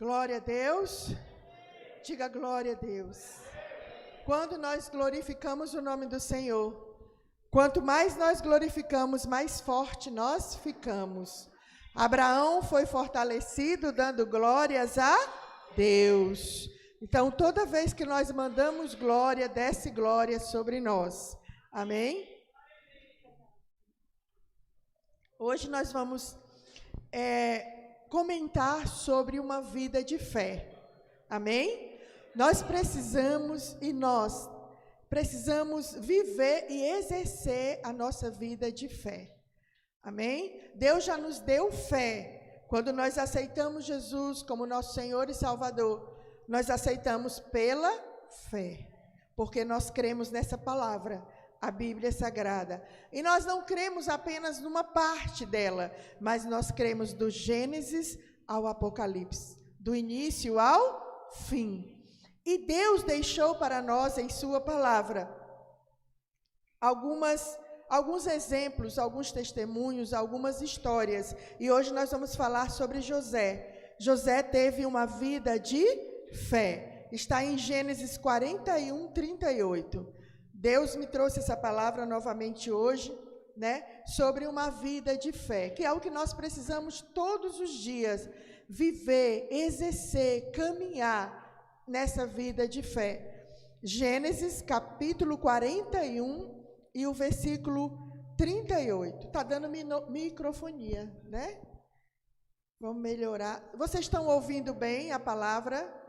Glória a Deus. Diga glória a Deus. Quando nós glorificamos o nome do Senhor, quanto mais nós glorificamos, mais forte nós ficamos. Abraão foi fortalecido dando glórias a Deus. Então, toda vez que nós mandamos glória, desce glória sobre nós. Amém? Hoje nós vamos comentar sobre uma vida de fé. Amém? Nós precisamos viver e exercer a nossa vida de fé. Amém? Deus já nos deu fé. Quando nós aceitamos Jesus como nosso Senhor e Salvador, nós aceitamos pela fé, porque nós cremos nessa palavra, a Bíblia Sagrada. E nós não cremos apenas numa parte dela, mas nós cremos do Gênesis ao Apocalipse, do início ao fim. E Deus deixou para nós em sua palavra alguns exemplos, alguns testemunhos, algumas histórias. E hoje nós vamos falar sobre José. José teve uma vida de fé. Está em Gênesis 41, 38. Deus me trouxe essa palavra novamente hoje, sobre uma vida de fé, que é o que nós precisamos todos os dias, viver, exercer, caminhar nessa vida de fé. Gênesis capítulo 41 e o versículo 38. Está dando microfonia, né? Vamos melhorar. Vocês estão ouvindo bem a palavra?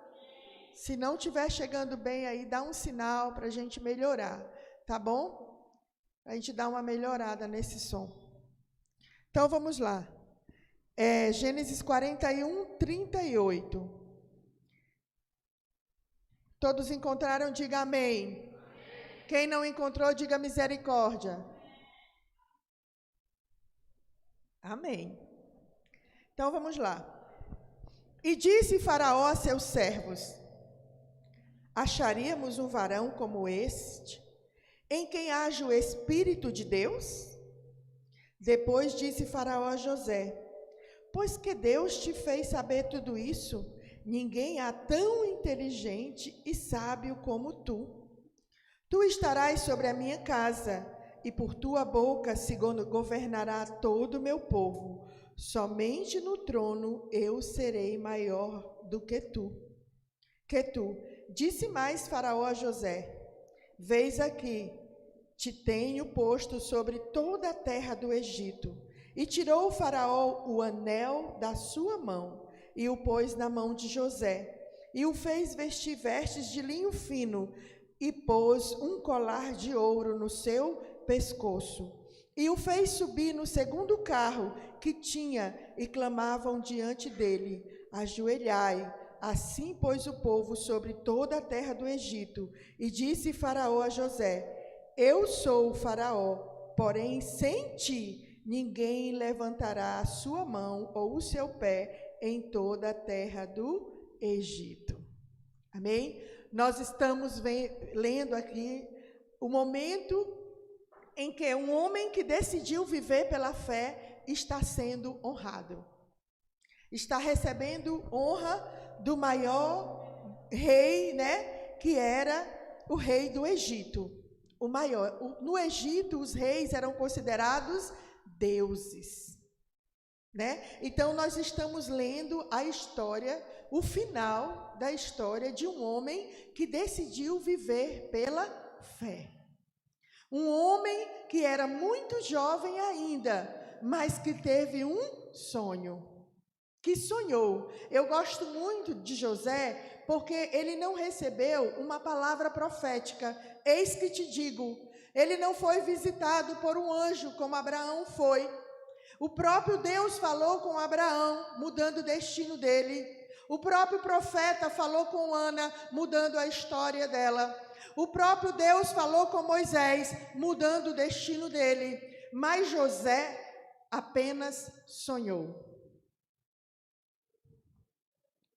Se não estiver chegando bem aí, dá um sinal para a gente melhorar, tá bom? A gente dá uma melhorada nesse som. Então, vamos lá. Gênesis 41, 38. Todos encontraram? Diga amém. Quem não encontrou, diga misericórdia. Amém. Então, vamos lá. E disse Faraó a seus servos: acharíamos um varão como este, em quem haja o Espírito de Deus? Depois disse Faraó a José: pois que Deus te fez saber tudo isso, ninguém há tão inteligente e sábio como tu. Tu estarás sobre a minha casa, e por tua boca se governará todo o meu povo. Somente no trono eu serei maior do que tu. Disse mais Faraó a José: vês aqui, te tenho posto sobre toda a terra do Egito. E tirou o Faraó o anel da sua mão, e o pôs na mão de José, e o fez vestir vestes de linho fino, e pôs um colar de ouro no seu pescoço. E o fez subir no segundo carro que tinha, e clamavam diante dele: ajoelhai. Assim pôs o povo sobre toda a terra do Egito. E disse Faraó a José: eu sou o Faraó, porém sem ti ninguém levantará a sua mão ou o seu pé em toda a terra do Egito. Amém? Nós estamos lendo aqui o momento em que um homem que decidiu viver pela fé está sendo honrado. Está recebendo honra do maior rei, que era o rei do Egito. O maior. No Egito, os reis eram considerados deuses, Então, nós estamos lendo a história, o final da história de um homem que decidiu viver pela fé. Um homem que era muito jovem ainda, mas que teve um sonho. Que sonhou. Eu gosto muito de José, porque ele não recebeu uma palavra profética. Eis que te digo, ele não foi visitado por um anjo como Abraão foi. O próprio Deus falou com Abraão, mudando o destino dele. O próprio profeta falou com Ana, mudando a história dela. O próprio Deus falou com Moisés, mudando o destino dele. Mas José apenas sonhou.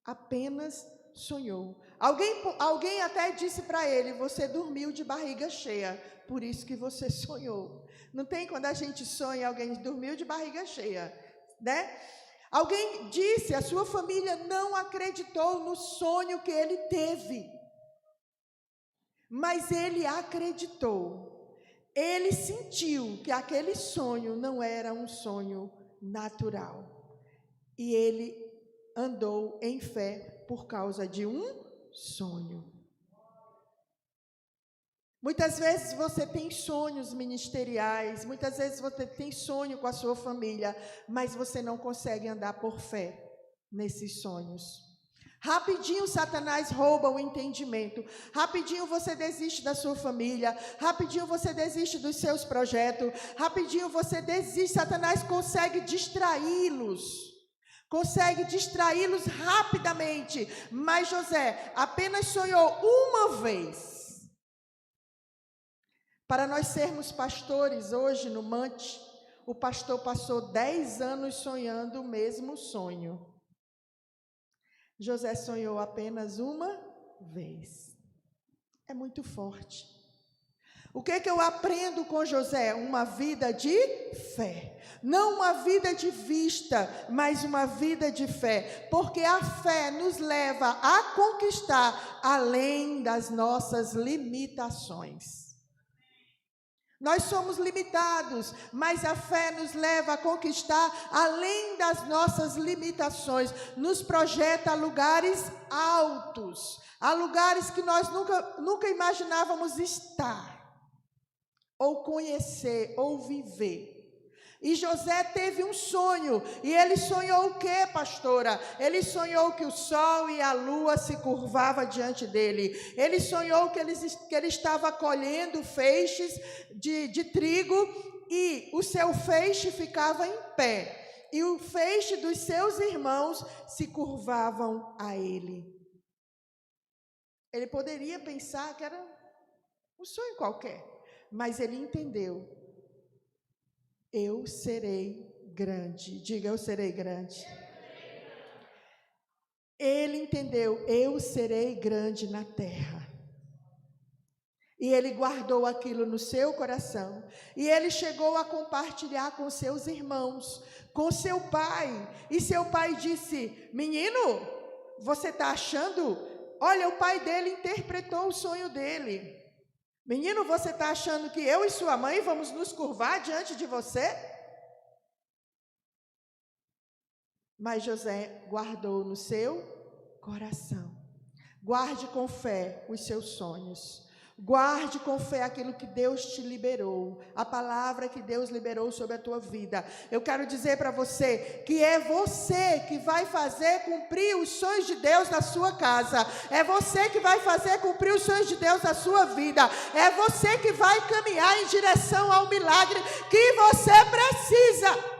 Apenas sonhou. Alguém até disse para ele: você dormiu de barriga cheia, por isso que você sonhou. Não tem quando a gente sonha, alguém dormiu de barriga cheia, Alguém disse, a sua família não acreditou no sonho que ele teve. Mas ele acreditou. Ele sentiu que aquele sonho não era um sonho natural. E ele andou em fé por causa de um sonho. Muitas vezes você tem sonhos ministeriais, muitas vezes você tem sonho com a sua família, mas você não consegue andar por fé nesses sonhos. Rapidinho Satanás rouba o entendimento, rapidinho você desiste da sua família, rapidinho você desiste dos seus projetos, rapidinho você desiste, Satanás consegue distraí-los rapidamente, mas José apenas sonhou uma vez. Para nós sermos pastores hoje no Mante, o pastor passou 10 anos sonhando o mesmo sonho. José sonhou apenas uma vez. É muito forte. O que eu aprendo com José? Uma vida de fé. Não uma vida de vista, mas uma vida de fé. Porque a fé nos leva a conquistar além das nossas limitações. Nós somos limitados, mas a fé nos leva a conquistar além das nossas limitações, nos projeta a lugares altos, a lugares que nós nunca imaginávamos estar, ou conhecer, ou viver. E José teve um sonho, e ele sonhou o quê, pastora? Ele sonhou que o sol e a lua se curvavam diante dele. Ele sonhou que ele estava colhendo feixes de trigo, e o seu feixe ficava em pé, e o feixe dos seus irmãos se curvavam a ele. Ele poderia pensar que era um sonho qualquer, mas ele entendeu. Eu serei grande. Diga, eu serei grande. Ele entendeu, eu serei grande na terra. E ele guardou aquilo no seu coração. E ele chegou a compartilhar com seus irmãos, com seu pai. E seu pai disse, menino, você está achando? Olha, o pai dele interpretou o sonho dele. Menino, você está achando que eu e sua mãe vamos nos curvar diante de você? Mas José guardou no seu coração. Guarde com fé os seus sonhos. Guarde com fé aquilo que Deus te liberou, a palavra que Deus liberou sobre a tua vida. Eu quero dizer para você que é você que vai fazer cumprir os sonhos de Deus na sua casa. É você que vai fazer cumprir os sonhos de Deus na sua vida. É você que vai caminhar em direção ao milagre que você precisa.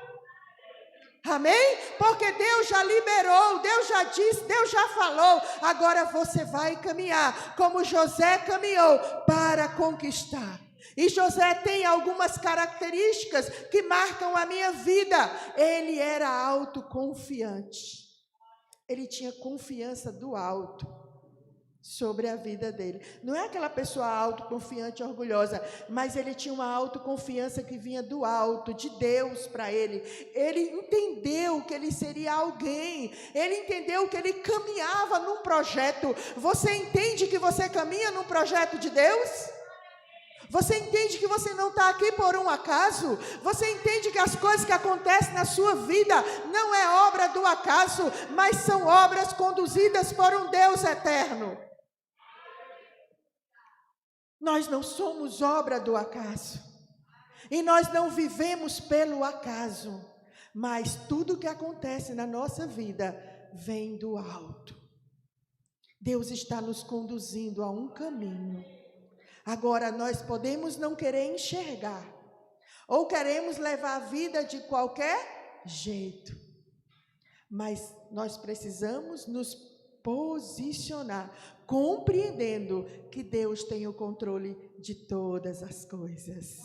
Amém? Porque Deus já liberou, Deus já disse, Deus já falou. Agora você vai caminhar como José caminhou para conquistar. E José tem algumas características que marcam a minha vida. Ele era autoconfiante. Ele tinha confiança do alto sobre a vida dele. Não é aquela pessoa autoconfiante e orgulhosa, mas ele tinha uma autoconfiança que vinha do alto, de Deus para ele. Ele entendeu que ele seria alguém, ele entendeu que ele caminhava num projeto. Você entende que você caminha num projeto de Deus? Você entende que você não está aqui por um acaso? Você entende que as coisas que acontecem na sua vida não é obra do acaso, mas são obras conduzidas por um Deus eterno. Nós não somos obra do acaso. E nós não vivemos pelo acaso. Mas tudo que acontece na nossa vida vem do alto. Deus está nos conduzindo a um caminho. Agora, nós podemos não querer enxergar. Ou queremos levar a vida de qualquer jeito. Mas nós precisamos nos posicionar, compreendendo que Deus tem o controle de todas as coisas,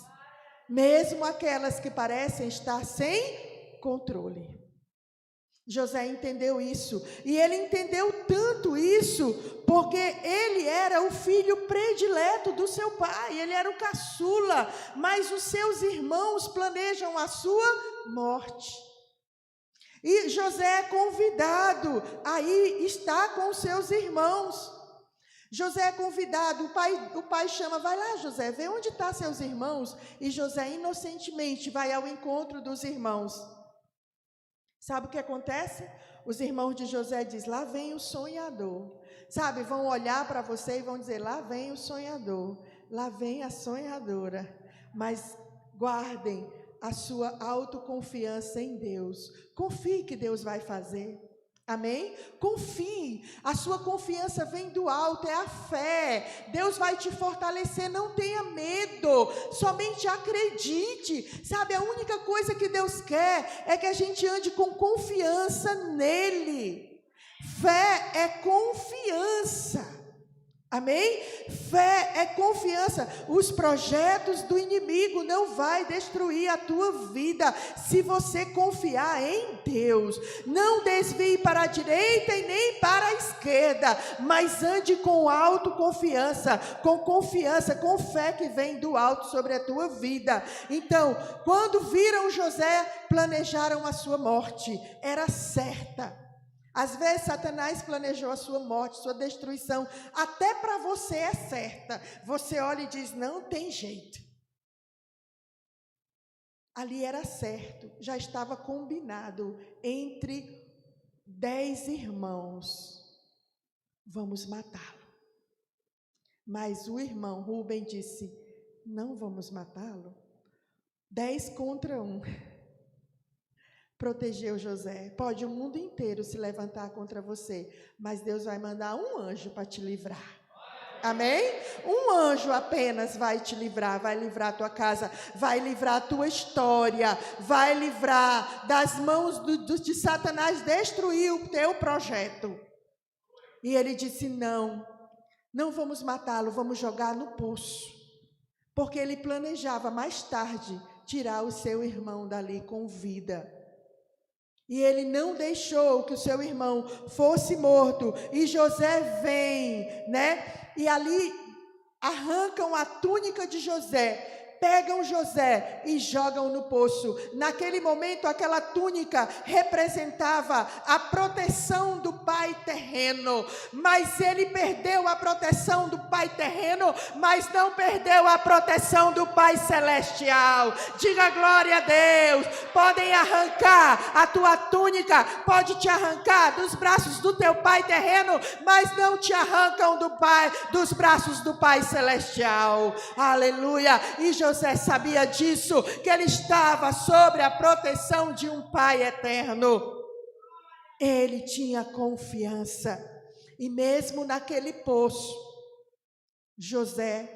mesmo aquelas que parecem estar sem controle. José entendeu isso, e ele entendeu tanto isso, porque ele era o filho predileto do seu pai, ele era o caçula, mas os seus irmãos planejam a sua morte. E José é convidado aí está com os seus irmãos. José é convidado, o pai chama, vai lá José, vê onde estão seus irmãos. E José inocentemente vai ao encontro dos irmãos. Sabe o que acontece? Os irmãos de José dizem, lá vem o sonhador. Sabe, vão olhar para você e vão dizer, lá vem o sonhador, lá vem a sonhadora. Mas guardem a sua autoconfiança em Deus. Confie que Deus vai fazer. Amém? Confie, a sua confiança vem do alto, é a fé. Deus vai te fortalecer, não tenha medo, somente acredite. Sabe, a única coisa que Deus quer é que a gente ande com confiança nele. Fé é confiança. Amém? Fé é confiança. Os projetos do inimigo não vai destruir a tua vida se você confiar em Deus. Não desvie para a direita e nem para a esquerda, mas ande com autoconfiança, com fé que vem do alto sobre a tua vida. Então, quando viram José, planejaram a sua morte. Era certa. Às vezes Satanás planejou a sua morte, sua destruição, até para você é certa. Você olha e diz, não tem jeito. Ali era certo, já estava combinado entre 10 irmãos. Vamos matá-lo. Mas o irmão Rúben disse, não vamos matá-lo. 10 contra 1. Protegeu José. Pode o mundo inteiro se levantar contra você, mas Deus vai mandar um anjo para te livrar. Amém? Um anjo apenas vai te livrar, vai livrar a tua casa, vai livrar a tua história, vai livrar das mãos de Satanás destruir o teu projeto. E ele disse, não vamos matá-lo, vamos jogar no poço. Porque ele planejava mais tarde tirar o seu irmão dali com vida. E ele não deixou que o seu irmão fosse morto. E José vem, né? E ali arrancam a túnica de José. Pegam José e jogam no poço. Naquele momento, aquela túnica representava a proteção do pai terreno. Mas ele perdeu a proteção do pai terreno, mas não perdeu a proteção do pai celestial. Diga glória a Deus. Podem arrancar a tua túnica, pode te arrancar dos braços do teu pai terreno, mas não te arrancam dos braços do pai celestial. Aleluia. E José sabia disso, que ele estava sobre a proteção de um pai eterno. Ele tinha confiança. E mesmo naquele poço, José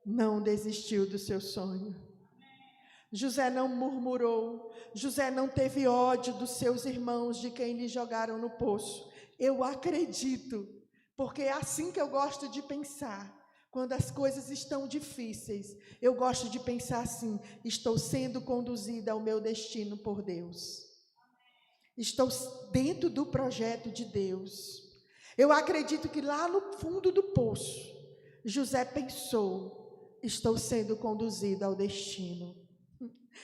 não desistiu do seu sonho. José não murmurou. José não teve ódio dos seus irmãos, de quem lhe jogaram no poço. Eu acredito, porque é assim que eu gosto de pensar. Quando as coisas estão difíceis, eu gosto de pensar assim, estou sendo conduzida ao meu destino por Deus. Estou dentro do projeto de Deus. Eu acredito que lá no fundo do poço, José pensou, estou sendo conduzido ao destino.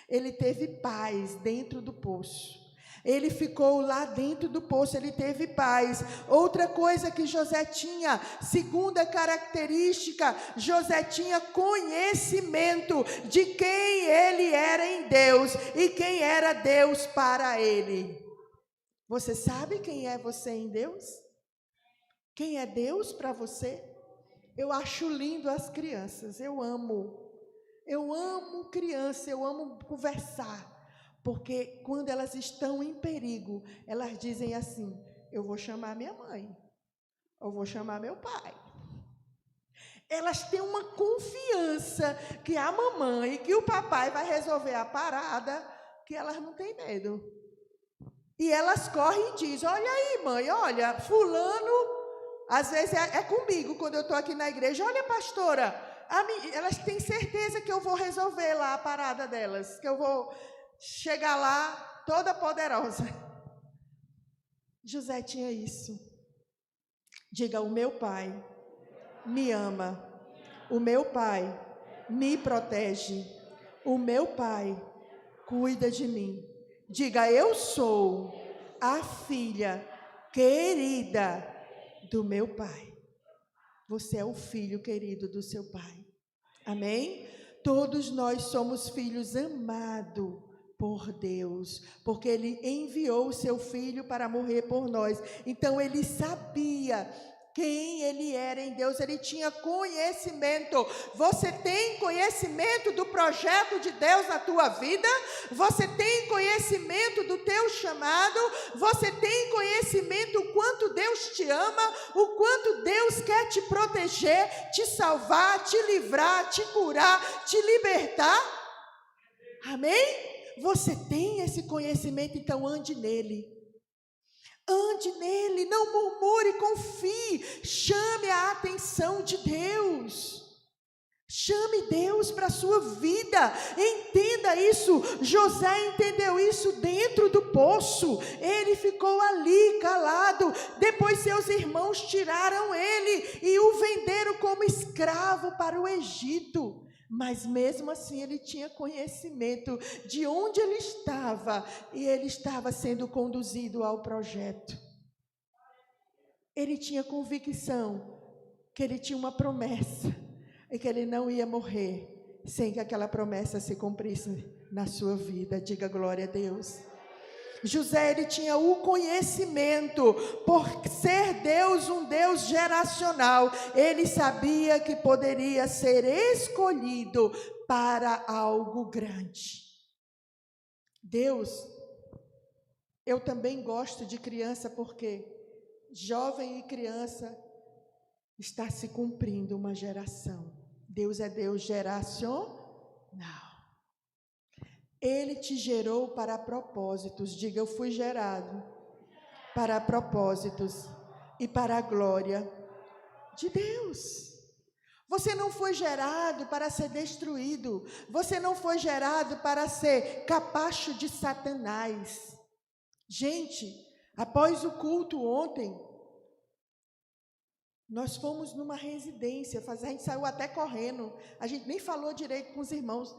Ele teve paz dentro do poço. Ele ficou lá dentro do poço, ele teve paz. Outra coisa que José tinha, segunda característica, José tinha conhecimento de quem ele era em Deus e quem era Deus para ele. Você sabe quem é você em Deus? Quem é Deus para você? Eu acho lindo as crianças, eu amo criança, eu amo conversar. Porque quando elas estão em perigo, elas dizem assim, eu vou chamar minha mãe, eu vou chamar meu pai. Elas têm uma confiança que a mamãe e que o papai vai resolver a parada, que elas não têm medo. E elas correm e dizem, olha aí mãe, olha, fulano, às vezes é comigo quando eu estou aqui na igreja, olha pastora, elas têm certeza que eu vou resolver lá a parada delas, que eu vou chegar lá toda poderosa. José tinha isso. Diga, o meu pai me ama, o meu pai me protege, o meu pai cuida de mim. Diga, eu sou a filha querida do meu pai. Você é o filho querido do seu pai. Amém? Todos nós somos filhos amados por Deus, porque Ele enviou o seu Filho para morrer por nós. Então Ele sabia quem Ele era em Deus, Ele tinha conhecimento. Você tem conhecimento do projeto de Deus na tua vida? Você tem conhecimento do teu chamado? Você tem conhecimento o quanto Deus te ama, o quanto Deus quer te proteger, te salvar, te livrar, te curar, te libertar? Amém? Você tem esse conhecimento, então ande nele. Ande nele, não murmure, confie, chame a atenção de Deus. Chame Deus para a sua vida, entenda isso. José entendeu isso dentro do poço, ele ficou ali calado, depois seus irmãos tiraram ele e o venderam como escravo para o Egito. Mas mesmo assim ele tinha conhecimento de onde ele estava e ele estava sendo conduzido ao projeto. Ele tinha convicção que ele tinha uma promessa e que ele não ia morrer sem que aquela promessa se cumprisse na sua vida. Diga glória a Deus. José, ele tinha o conhecimento, por ser Deus um Deus geracional, ele sabia que poderia ser escolhido para algo grande. Deus, eu também gosto de criança, porque jovem e criança está se cumprindo uma geração. Deus é Deus geracional. Ele te gerou para propósitos. Diga, eu fui gerado para propósitos e para a glória de Deus. Você não foi gerado para ser destruído. Você não foi gerado para ser capacho de Satanás. Gente, após o culto ontem, nós fomos numa residência, a gente saiu até correndo. A gente nem falou direito com os irmãos,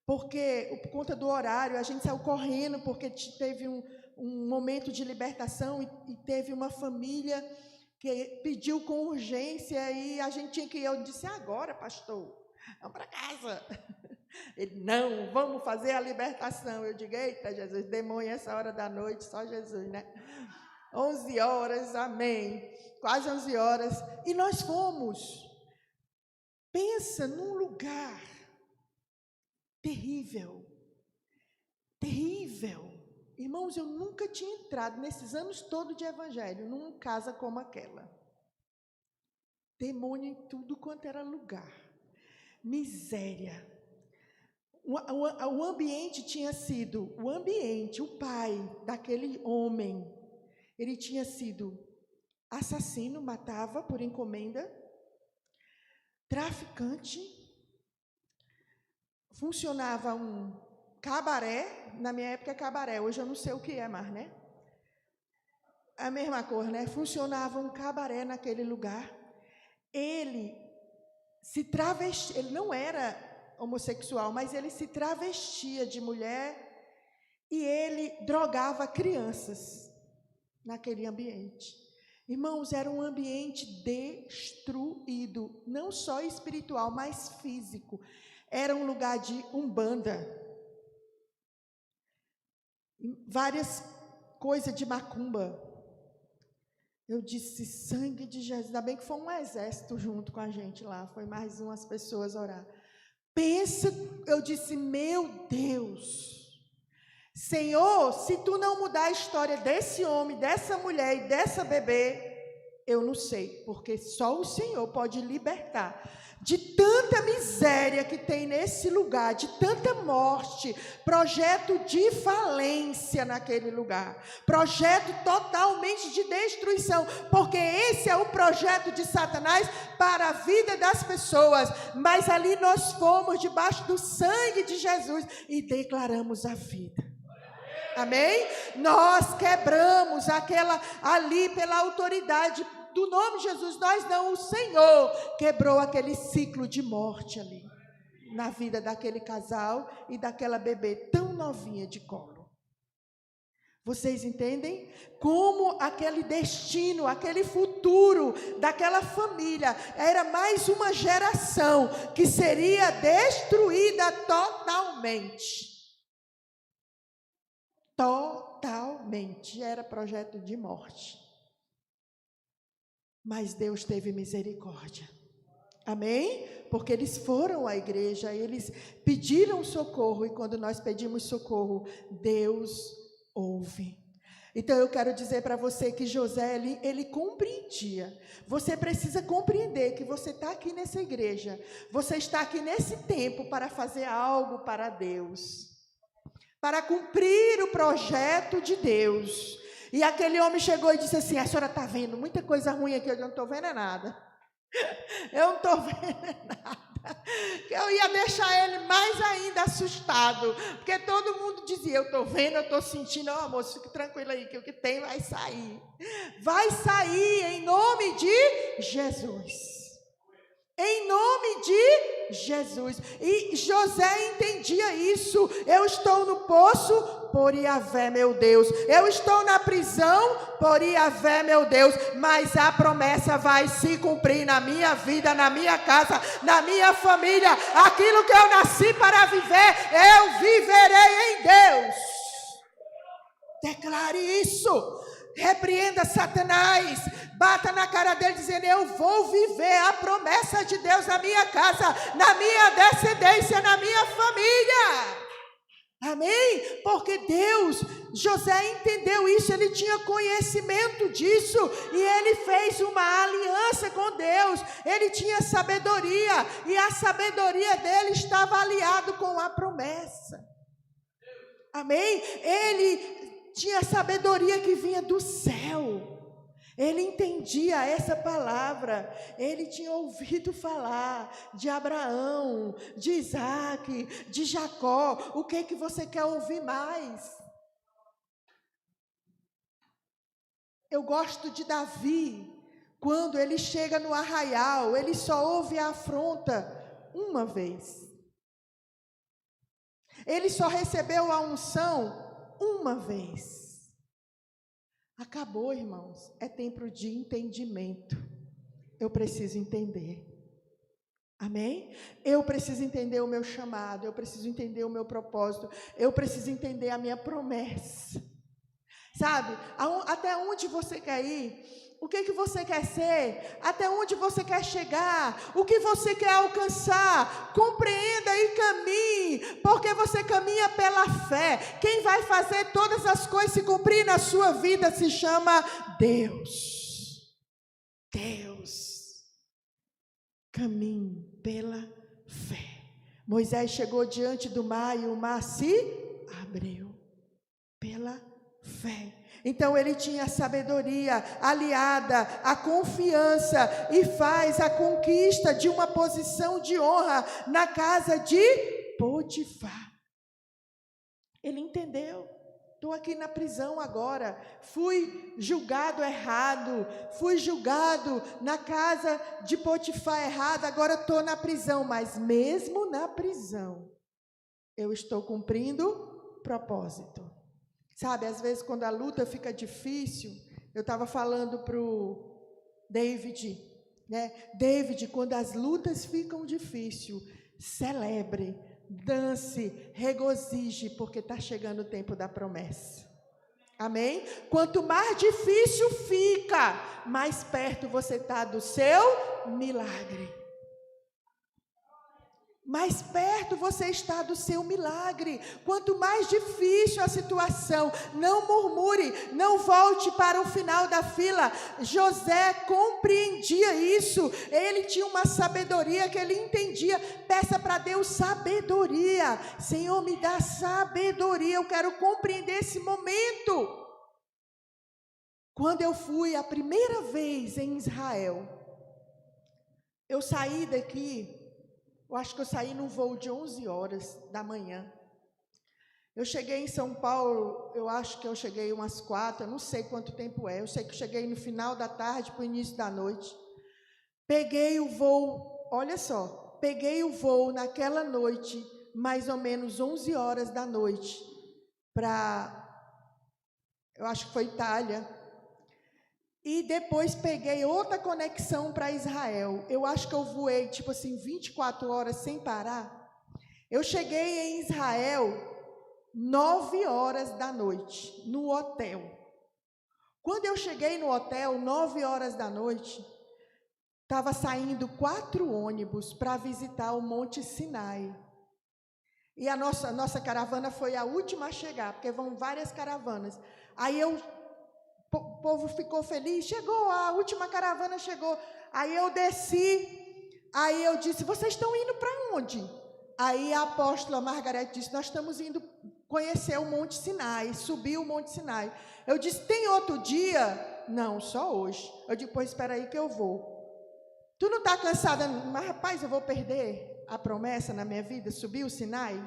porque, por conta do horário, a gente saiu correndo, porque teve um momento de libertação e teve uma família que pediu com urgência e a gente tinha que ir. Eu disse, agora, pastor, vamos para casa. Ele, não, vamos fazer a libertação. Eu digo, eita, Jesus, demônio, essa hora da noite, só Jesus, né? 11 horas, amém. Quase 11 horas. E nós fomos. Pensa num lugar terrível, terrível. Irmãos, eu nunca tinha entrado nesses anos todos de evangelho numa casa como aquela. Demônio em tudo quanto era lugar. Miséria. O ambiente tinha sido, o pai daquele homem, ele tinha sido assassino, matava por encomenda, traficante, funcionava um cabaré, na minha época é cabaré, hoje eu não sei o que é mais, né? A mesma coisa, né? Funcionava um cabaré naquele lugar. Ele se travestia, ele não era homossexual, mas ele se travestia de mulher e ele drogava crianças naquele ambiente. Irmãos, era um ambiente destruído, não só espiritual, mas físico. Era um lugar de umbanda, várias coisas de macumba. Eu disse, sangue de Jesus, ainda bem que foi um exército junto com a gente lá, foi mais umas pessoas orar. Pensa, eu disse, meu Deus, Senhor, se tu não mudar a história desse homem, dessa mulher e dessa bebê, eu não sei, porque só o Senhor pode libertar de tanta miséria que tem nesse lugar, de tanta morte, projeto de falência naquele lugar, projeto totalmente de destruição, porque esse é o projeto de Satanás para a vida das pessoas, mas ali nós fomos debaixo do sangue de Jesus e declaramos a vida. Amém? Nós quebramos aquela ali pela autoridade do nome de Jesus, nós não, o Senhor quebrou aquele ciclo de morte ali, na vida daquele casal e daquela bebê tão novinha de colo. Vocês entendem? Como aquele destino, aquele futuro daquela família era mais uma geração que seria destruída totalmente. Totalmente. Era projeto de morte. Mas Deus teve misericórdia. Amém? Porque eles foram à igreja, eles pediram socorro, e quando nós pedimos socorro, Deus ouve. Então eu quero dizer para você que José, ele compreendia. Você precisa compreender que você está aqui nessa igreja, você está aqui nesse tempo para fazer algo para Deus, para cumprir o projeto de Deus. E aquele homem chegou e disse assim: a senhora está vendo muita coisa ruim aqui, eu não estou vendo nada. Eu não estou vendo nada. Eu ia deixar ele mais ainda assustado, porque todo mundo dizia: eu estou vendo, eu estou sentindo. Ó, moço, fique tranquilo aí, que o que tem vai sair. Vai sair em nome de Jesus. Em nome de Jesus. E José entendia isso. Eu estou no poço por Iavé, meu Deus. Eu estou na prisão por Iavé, meu Deus. Mas a promessa vai se cumprir na minha vida, na minha casa, na minha família. Aquilo que eu nasci para viver, eu viverei em Deus. Declare isso. Repreenda Satanás, bata na cara dele dizendo: eu vou viver a promessa de Deus na minha casa, na minha descendência, na minha família. Amém? Porque José entendeu isso, ele tinha conhecimento disso, e ele fez uma aliança com Deus. Ele tinha sabedoria, e a sabedoria dele estava aliado com a promessa. Amém? Ele tinha sabedoria que vinha do céu. Ele entendia essa palavra. Ele tinha ouvido falar de Abraão, de Isaac, de Jacó. O que você quer ouvir mais? Eu gosto de Davi. Quando ele chega no arraial, ele só ouve a afronta uma vez. Ele só recebeu a unção uma vez. Acabou, irmãos. É tempo de entendimento. Eu preciso entender. Amém? Eu preciso entender o meu chamado. Eu preciso entender o meu propósito. Eu preciso entender a minha promessa. Sabe? Até onde você quer ir? O que você quer ser? Até onde você quer chegar? O que você quer alcançar? Compreenda e caminhe, porque você caminha pela fé. Quem vai fazer todas as coisas se cumprir na sua vida se chama Deus. Deus. Caminhe pela fé. Moisés chegou diante do mar e o mar se abriu pela fé. Então ele tinha a sabedoria aliada à confiança e faz a conquista de uma posição de honra na casa de Potifar. Ele entendeu. Estou aqui na prisão agora, fui julgado errado, fui julgado na casa de Potifar errado, agora estou na prisão, mas mesmo na prisão, eu estou cumprindo propósito. Sabe, às vezes quando a luta fica difícil, eu estava falando para o David, né? David, quando as lutas ficam difíceis, celebre, dance, regozije, porque está chegando o tempo da promessa. Amém? Quanto mais difícil fica, mais perto você está do seu milagre. Mais perto você está do seu milagre. Quanto mais difícil a situação, não murmure, não volte para o final da fila. José compreendia isso. Ele tinha uma sabedoria que ele entendia. Peça para Deus sabedoria. Senhor, me dá sabedoria. Eu quero compreender esse momento. Quando eu fui a primeira vez em Israel, eu saí daqui. Eu acho que eu saí num voo de 11 horas da manhã. Eu cheguei em São Paulo, eu acho que eu cheguei umas 4, eu não sei quanto tempo é. Eu sei que eu cheguei no final da tarde para o início da noite. Peguei o voo, olha só, peguei o voo naquela noite, mais ou menos 11 horas da noite, para eu acho que foi Itália. E depois peguei outra conexão para Israel. Eu acho que eu voei, tipo assim, 24 horas sem parar. Eu cheguei em Israel 9 horas da noite, no hotel. Quando eu cheguei no hotel, 9 horas da noite, estava saindo 4 ônibus para visitar o Monte Sinai. E a nossa caravana foi a última a chegar, porque vão várias caravanas. Aí o povo ficou feliz, chegou, a última caravana chegou. Aí eu desci, aí eu disse, vocês estão indo para onde? Aí a apóstola Margarete disse, nós estamos indo conhecer o Monte Sinai, subir o Monte Sinai. Eu disse, tem outro dia? Não, só hoje. Eu disse, pois espera aí que eu vou. Tu não está cansada? Mas rapaz, eu vou perder a promessa na minha vida, subir o Sinai?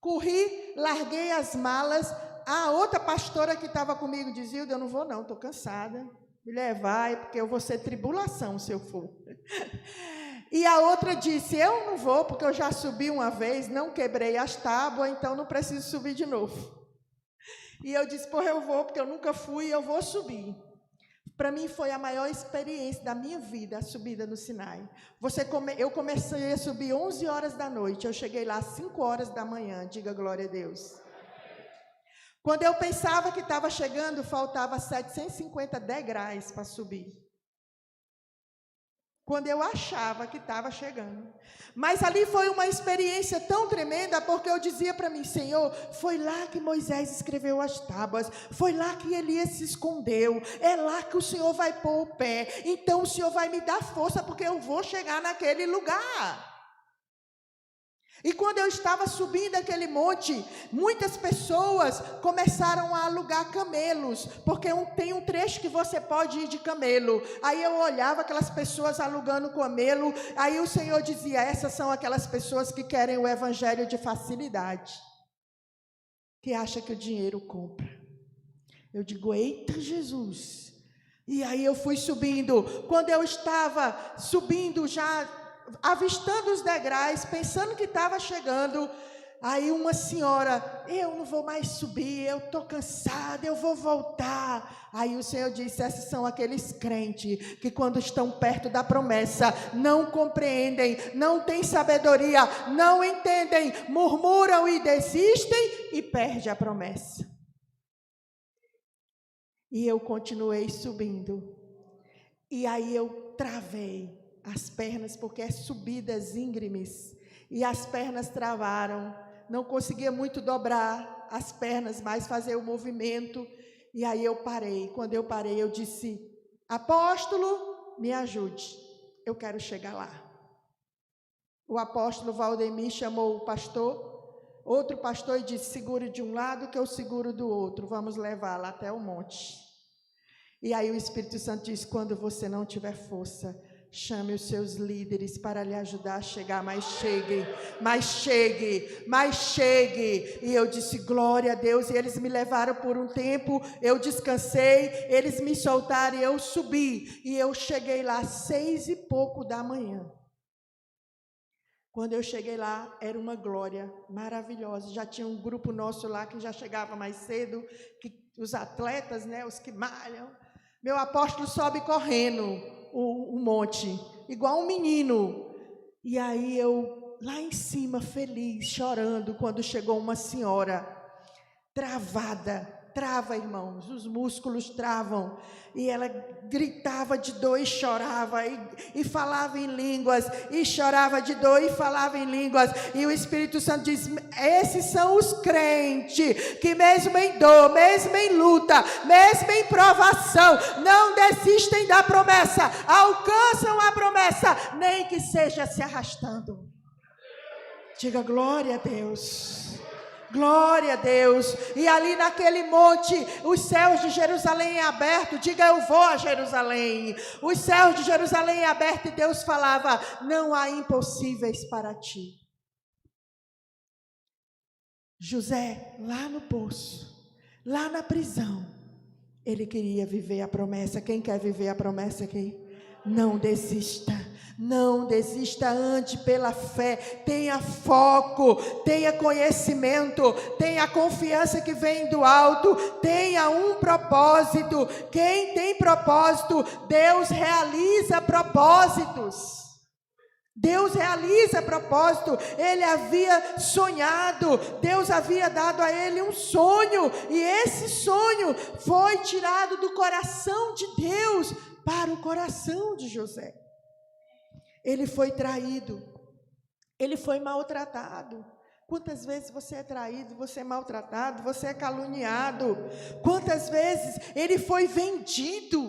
Corri, larguei as malas. A outra pastora que estava comigo dizia, eu não vou não, estou cansada. Me levar, porque eu vou ser tribulação se eu for. E a outra disse, eu não vou, porque eu já subi uma vez, não quebrei as tábuas, então não preciso subir de novo. E eu disse, porra, eu vou, porque eu nunca fui, eu vou subir. Para mim foi a maior experiência da minha vida, a subida no Sinai. Eu comecei a subir 11 horas da noite, eu cheguei lá às 5 horas da manhã, diga glória a Deus. Quando eu pensava que estava chegando, faltava 750 degraus para subir. Quando eu achava que estava chegando. Mas ali foi uma experiência tão tremenda, porque eu dizia para mim, Senhor, foi lá que Moisés escreveu as tábuas, foi lá que Elias se escondeu, é lá que o Senhor vai pôr o pé, então o Senhor vai me dar força, porque eu vou chegar naquele lugar. E quando eu estava subindo aquele monte, muitas pessoas começaram a alugar camelos, porque tem um trecho que você pode ir de camelo. Aí eu olhava aquelas pessoas alugando camelo, aí o Senhor dizia, essas são aquelas pessoas que querem o evangelho de facilidade, que acha que o dinheiro compra. Eu digo, eita Jesus! E aí eu fui subindo, quando eu estava subindo já, avistando os degraus, pensando que estava chegando, aí uma senhora, eu não vou mais subir, eu estou cansada, eu vou voltar. Aí o Senhor disse, esses são aqueles crentes que quando estão perto da promessa, não compreendem, não têm sabedoria, não entendem, murmuram e desistem e perdem a promessa. E eu continuei subindo, e aí eu travei as pernas, porque é subidas íngremes, e as pernas travaram, não conseguia muito dobrar as pernas, mas fazer o movimento, e aí eu parei. Quando eu parei, eu disse, apóstolo, me ajude, eu quero chegar lá. O apóstolo Valdemir chamou o pastor, outro pastor, e disse, segure de um lado que eu seguro do outro, vamos levá-la até o monte. E aí o Espírito Santo disse, quando você não tiver força, chame os seus líderes para lhe ajudar a chegar, mas chegue, mas chegue, mas chegue. E eu disse, glória a Deus, e eles me levaram por um tempo, eu descansei, eles me soltaram e eu subi, e eu cheguei lá 6 e pouco da manhã. Quando eu cheguei lá, era uma glória maravilhosa, já tinha um grupo nosso lá que já chegava mais cedo, que os atletas, né, os que malham. Meu apóstolo sobe correndo o monte, igual um menino. E aí eu, lá em cima, feliz, chorando, quando chegou uma senhora, trava, irmãos, os músculos travam. E ela gritava de dor e chorava, e falava em línguas, e chorava de dor e falava em línguas. E o Espírito Santo diz, esses são os crentes, que mesmo em dor, mesmo em luta, mesmo em provação, não desistem da promessa, alcançam a promessa, nem que seja se arrastando. Diga glória a Deus. Glória a Deus. E ali naquele monte, os céus de Jerusalém é aberto. Diga, eu vou a Jerusalém. Os céus de Jerusalém é aberto, e Deus falava, não há impossíveis para ti. José, lá no poço, lá na prisão, ele queria viver a promessa. Quem quer viver a promessa aqui? Não desista. Não desista, ande pela fé, tenha foco, tenha conhecimento, tenha confiança que vem do alto, tenha um propósito. Quem tem propósito, Deus realiza propósitos. Deus realiza propósito. Ele havia sonhado, Deus havia dado a ele um sonho, e esse sonho foi tirado do coração de Deus para o coração de José. Ele foi traído, ele foi maltratado. Quantas vezes você é traído, você é maltratado, você é caluniado? Quantas vezes ele foi vendido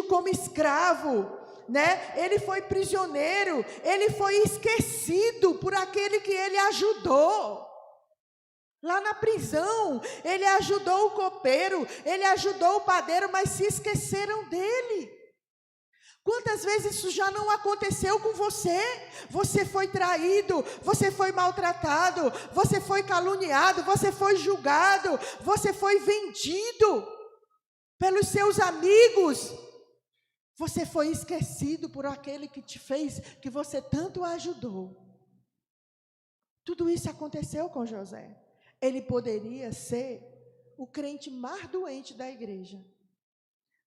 como escravo, né? Ele foi prisioneiro, ele foi esquecido por aquele que ele ajudou. Lá na prisão, ele ajudou o copeiro, ele ajudou o padeiro, mas se esqueceram dele. Quantas vezes isso já não aconteceu com você? Você foi traído, você foi maltratado, você foi caluniado, você foi julgado, você foi vendido pelos seus amigos. Você foi esquecido por aquele que te fez, que você tanto ajudou. Tudo isso aconteceu com José. Ele poderia ser o crente mais doente da igreja,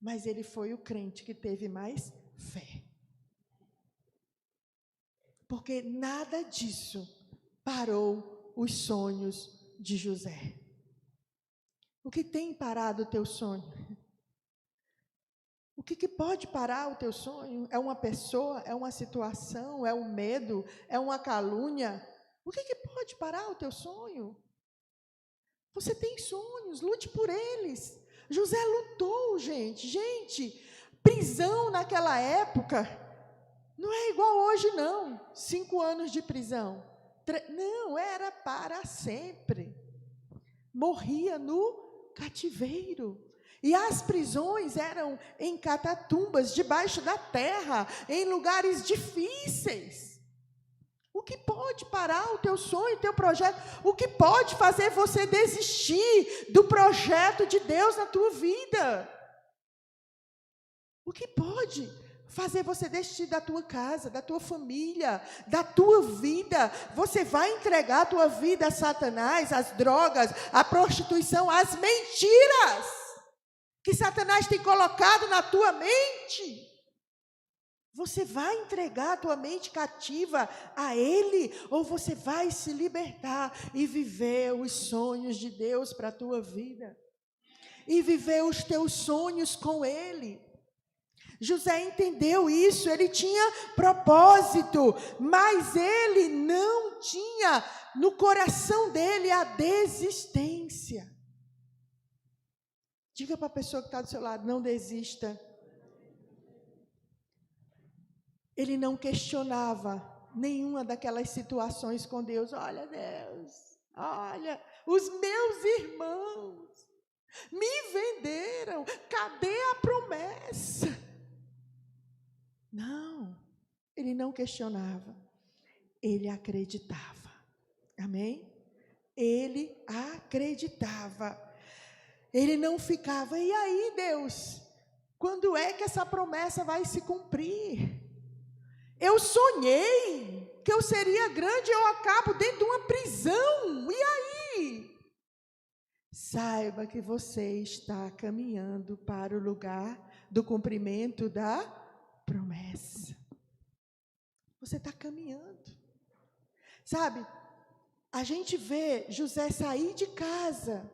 mas ele foi o crente que teve mais fé. Porque nada disso parou os sonhos de José. O que tem parado o teu sonho? O que pode parar o teu sonho? É uma pessoa? É uma situação? É um medo? É uma calúnia? O que pode parar o teu sonho? Você tem sonhos, lute por eles. José lutou, gente, prisão naquela época não é igual hoje, não. 5 anos de prisão. Não, era para sempre. Morria no cativeiro. E as prisões eram em catatumbas, debaixo da terra, em lugares difíceis. O que pode parar o teu sonho, o teu projeto? O que pode fazer você desistir do projeto de Deus na tua vida? O que pode fazer você desistir da tua casa, da tua família, da tua vida? Você vai entregar a tua vida a Satanás, às drogas, à prostituição, às mentiras que Satanás tem colocado na tua mente? Você vai entregar a tua mente cativa a ele, ou você vai se libertar e viver os sonhos de Deus para a tua vida? E viver os teus sonhos com ele. José entendeu isso, ele tinha propósito, mas ele não tinha no coração dele a desistência. Diga para a pessoa que está do seu lado, não desista. Ele não questionava nenhuma daquelas situações com Deus. Olha, Deus, olha, os meus irmãos me venderam, cadê a promessa? Não, ele não questionava, ele acreditava, amém? Ele acreditava, ele não ficava, e aí Deus, quando é que essa promessa vai se cumprir? Eu sonhei que eu seria grande e eu acabo dentro de uma prisão, e aí? Saiba que você está caminhando para o lugar do cumprimento da promessa. Você está caminhando. Sabe, a gente vê José sair de casa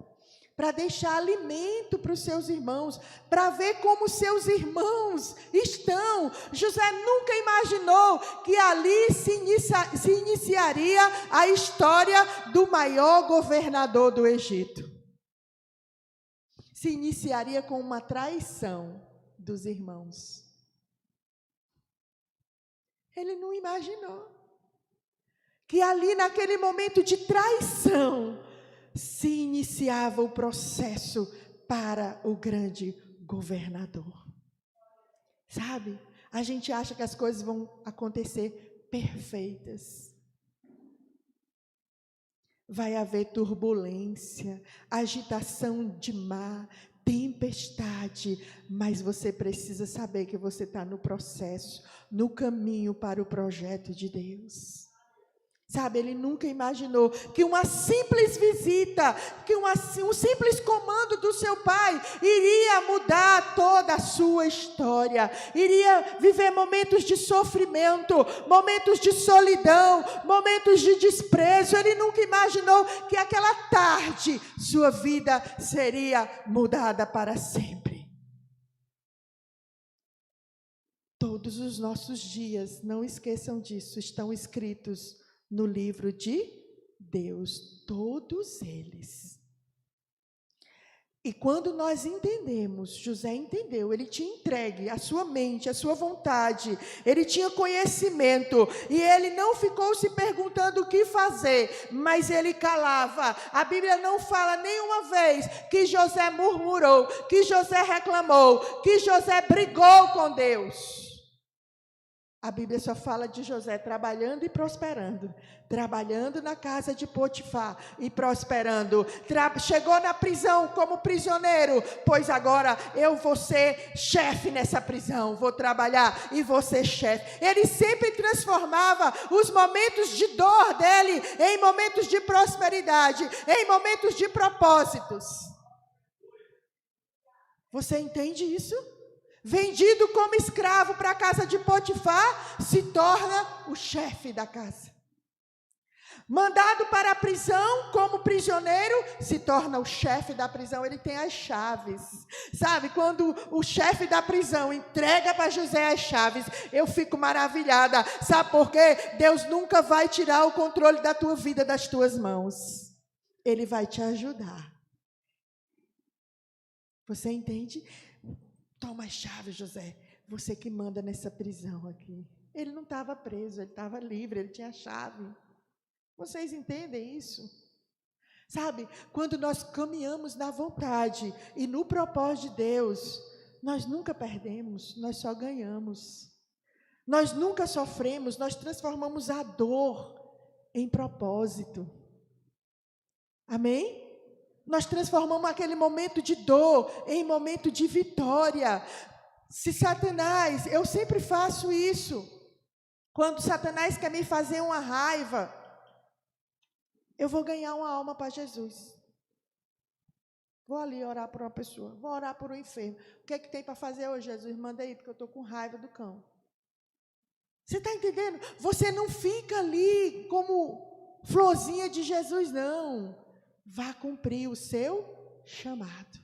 para deixar alimento para os seus irmãos, para ver como seus irmãos estão. José nunca imaginou que ali se iniciaria a história do maior governador do Egito. Se iniciaria com uma traição dos irmãos. Ele não imaginou que ali naquele momento de traição se iniciava o processo para o grande governador. Sabe, a gente acha que as coisas vão acontecer perfeitas. Vai haver turbulência, agitação de mar, tempestade, mas você precisa saber que você está no processo, no caminho para o projeto de Deus. Sabe, ele nunca imaginou que uma simples visita, que um simples comando do seu pai iria mudar toda a sua história, iria viver momentos de sofrimento, momentos de solidão, momentos de desprezo. Ele nunca imaginou que aquela tarde sua vida seria mudada para sempre. Todos os nossos dias, não esqueçam disso, estão escritos no livro de Deus, todos eles. E quando nós entendemos, José entendeu, ele tinha entregue a sua mente, a sua vontade, ele tinha conhecimento, e ele não ficou se perguntando o que fazer, mas ele calava. A Bíblia não fala nenhuma vez que José murmurou, que José reclamou, que José brigou com Deus. A Bíblia só fala de José trabalhando e prosperando. Trabalhando na casa de Potifar e prosperando. Chegou na prisão como prisioneiro. Pois agora eu vou ser chefe nessa prisão. Vou trabalhar e vou ser chefe. Ele sempre transformava os momentos de dor dele em momentos de prosperidade. Em momentos de propósitos. Você entende isso? Vendido como escravo para a casa de Potifar, se torna o chefe da casa. Mandado para a prisão como prisioneiro, se torna o chefe da prisão. Ele tem as chaves. Sabe, quando o chefe da prisão entrega para José as chaves, eu fico maravilhada. Sabe por quê? Deus nunca vai tirar o controle da tua vida das tuas mãos. Ele vai te ajudar. Você entende? Toma as chaves, José. Você que manda nessa prisão aqui. Ele não estava preso, ele estava livre, ele tinha a chave. Vocês entendem isso? Sabe, quando nós caminhamos na vontade e no propósito de Deus, nós nunca perdemos, nós só ganhamos. Nós nunca sofremos, nós transformamos a dor em propósito. Amém? Nós transformamos aquele momento de dor em momento de vitória. Se Satanás, eu sempre faço isso. Quando Satanás quer me fazer uma raiva, eu vou ganhar uma alma para Jesus. Vou ali orar por uma pessoa, vou orar por um enfermo. O que é que tem para fazer hoje, Jesus? Manda aí, porque eu estou com raiva do cão. Você está entendendo? Você não fica ali como florzinha de Jesus, não. Vá cumprir o seu chamado.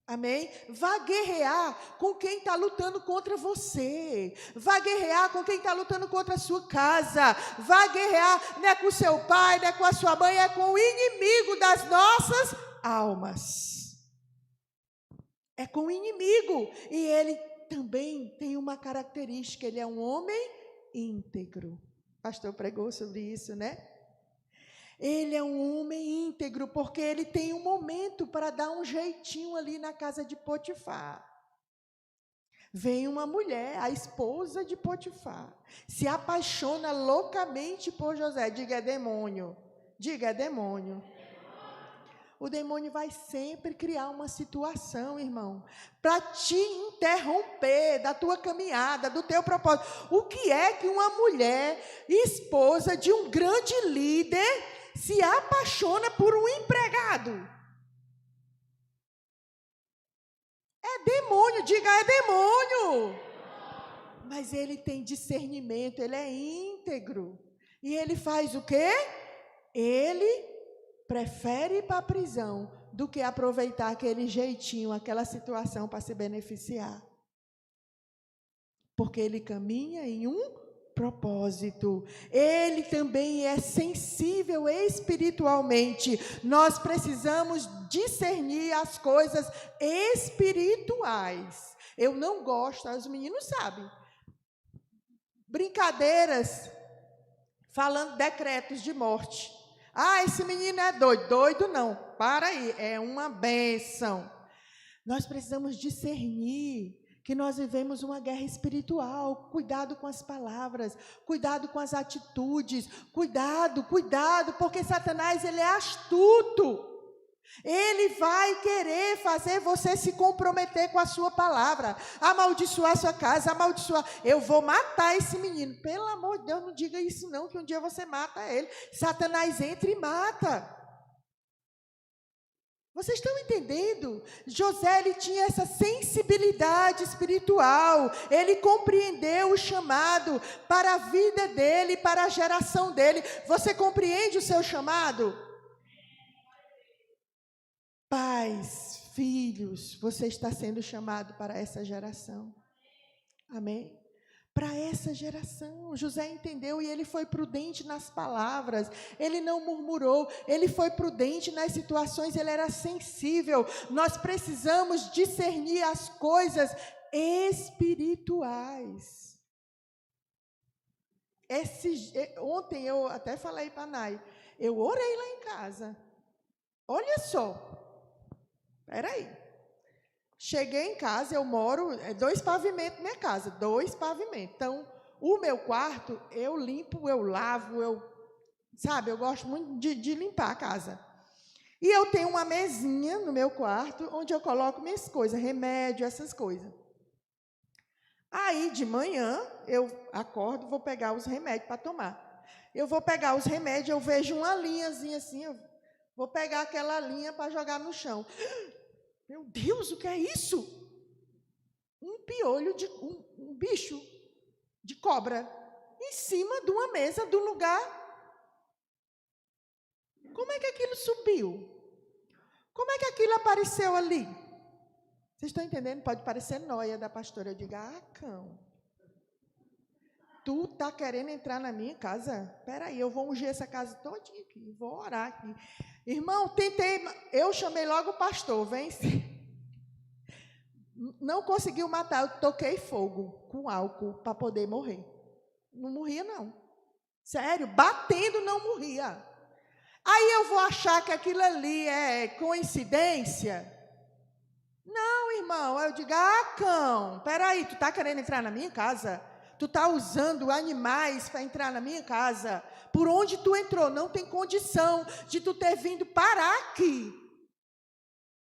Amém? Vá guerrear com quem está lutando contra você. Vá guerrear com quem está lutando contra a sua casa. Vá guerrear, não é com seu pai, não é com a sua mãe, é com o inimigo das nossas almas. É com o inimigo. E ele também tem uma característica, ele é um homem íntegro. O pastor pregou sobre isso, né? Ele é um homem íntegro, porque ele tem um momento para dar um jeitinho ali na casa de Potifar. Vem uma mulher, a esposa de Potifar, se apaixona loucamente por José. Diga, é demônio. Diga, é demônio. O demônio vai sempre criar uma situação, irmão, para te interromper da tua caminhada, do teu propósito. O que é que uma mulher, esposa de um grande líder, se apaixona por um empregado? É demônio, diga, é demônio. Mas ele tem discernimento, ele é íntegro. E ele faz o quê? Ele prefere ir para a prisão do que aproveitar aquele jeitinho, aquela situação para se beneficiar. Porque ele caminha em um propósito. Ele também é sensível espiritualmente. Nós precisamos discernir as coisas espirituais. Eu não gosto, os meninos sabem. Brincadeiras, falando decretos de morte. Ah, esse menino é doido. Doido não, para aí, é uma bênção. Nós precisamos discernir que nós vivemos uma guerra espiritual. Cuidado com as palavras, cuidado com as atitudes, cuidado, porque Satanás, ele é astuto. Ele vai querer fazer você se comprometer com a sua palavra, amaldiçoar a sua casa, amaldiçoar. Eu vou matar esse menino. Pelo amor de Deus, não diga isso não, que um dia você mata ele. Satanás entra e mata. Vocês estão entendendo? José, ele tinha essa sensibilidade espiritual. Ele compreendeu o chamado para a vida dele, para a geração dele. Você compreende o seu chamado? Pais, filhos, você está sendo chamado para essa geração. Amém? Para essa geração. José entendeu e ele foi prudente nas palavras. Ele não murmurou, ele foi prudente nas situações, ele era sensível. Nós precisamos discernir as coisas espirituais. Ontem eu até falei para a Nai, eu orei lá em casa. Olha só. Peraí. Cheguei em casa, eu moro, 2 pavimentos na minha casa, 2 pavimentos. Então, o meu quarto, eu limpo, eu lavo, eu gosto muito de limpar a casa. E eu tenho uma mesinha no meu quarto, onde eu coloco minhas coisas, remédio, essas coisas. Aí, de manhã, eu acordo, vou pegar os remédios para tomar. Eu vou pegar os remédios, eu vejo uma linhazinha assim, eu vou pegar aquela linha para jogar no chão. Meu Deus, o que é isso? Um piolho, um bicho de cobra, em cima de uma mesa do lugar. Como é que aquilo subiu? Como é que aquilo apareceu ali? Vocês estão entendendo? Pode parecer nóia da pastora. Eu digo, cão, tu está querendo entrar na minha casa? Espera aí, eu vou ungir essa casa todinha aqui, vou orar aqui. Irmão, eu chamei logo o pastor, vem. Não conseguiu matar, eu toquei fogo com álcool para poder morrer. Não morria, não. Sério, batendo não morria. Aí eu vou achar que aquilo ali é coincidência? Não, irmão, eu digo, cão, peraí, tu está querendo entrar na minha casa? Tu está usando animais para entrar na minha casa? Por onde tu entrou? Não tem condição de tu ter vindo parar aqui.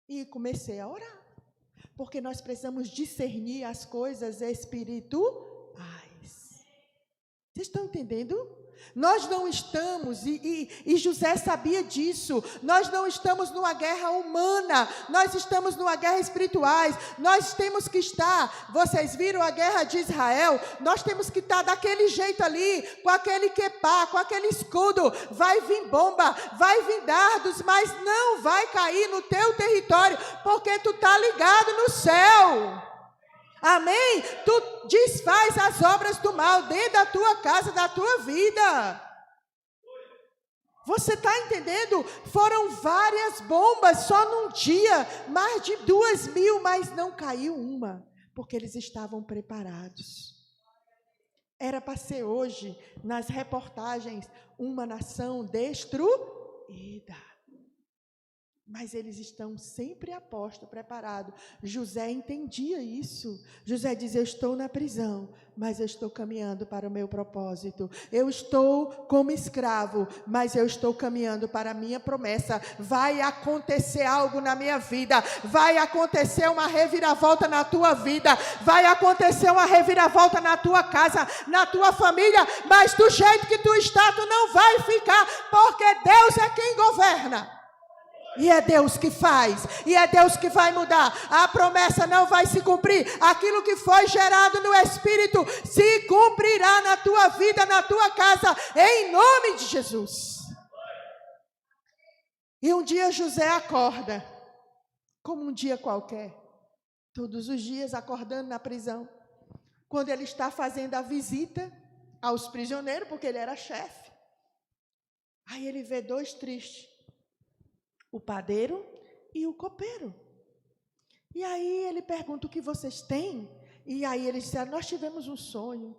E comecei a orar. Porque nós precisamos discernir as coisas espirituais. Vocês estão entendendo? Nós não estamos, e José sabia disso, nós não estamos numa guerra humana, nós estamos numa guerra espiritual. Nós temos que estar, vocês viram a guerra de Israel, nós temos que estar daquele jeito ali, com aquele quepá, com aquele escudo. Vai vir bomba, vai vir dardos, mas não vai cair no teu território, porque tu está ligado no céu. Amém? Tu desfaz as obras do mal dentro da tua casa, da tua vida. Você está entendendo? Foram várias bombas só num dia, mais de 2.000, mas não caiu uma, porque eles estavam preparados. Era para ser hoje, nas reportagens, uma nação destruída. Mas eles estão sempre a posto, preparados. José entendia isso. José diz, eu estou na prisão, mas eu estou caminhando para o meu propósito. Eu estou como escravo, mas eu estou caminhando para a minha promessa. Vai acontecer algo na minha vida. Vai acontecer uma reviravolta na tua vida. Vai acontecer uma reviravolta na tua casa, na tua família. Mas do jeito que tu está, tu não vai ficar, porque Deus é quem governa. E é Deus que faz, e é Deus que vai mudar. A promessa não vai se cumprir. Aquilo que foi gerado no Espírito se cumprirá na tua vida, na tua casa, em nome de Jesus. E um dia José acorda, como um dia qualquer, todos os dias acordando na prisão, quando ele está fazendo a visita aos prisioneiros, porque ele era chefe. Aí ele vê 2 tristes. O padeiro e o copeiro. E aí ele pergunta, o que vocês têm? E aí eles disseram, nós tivemos um sonho.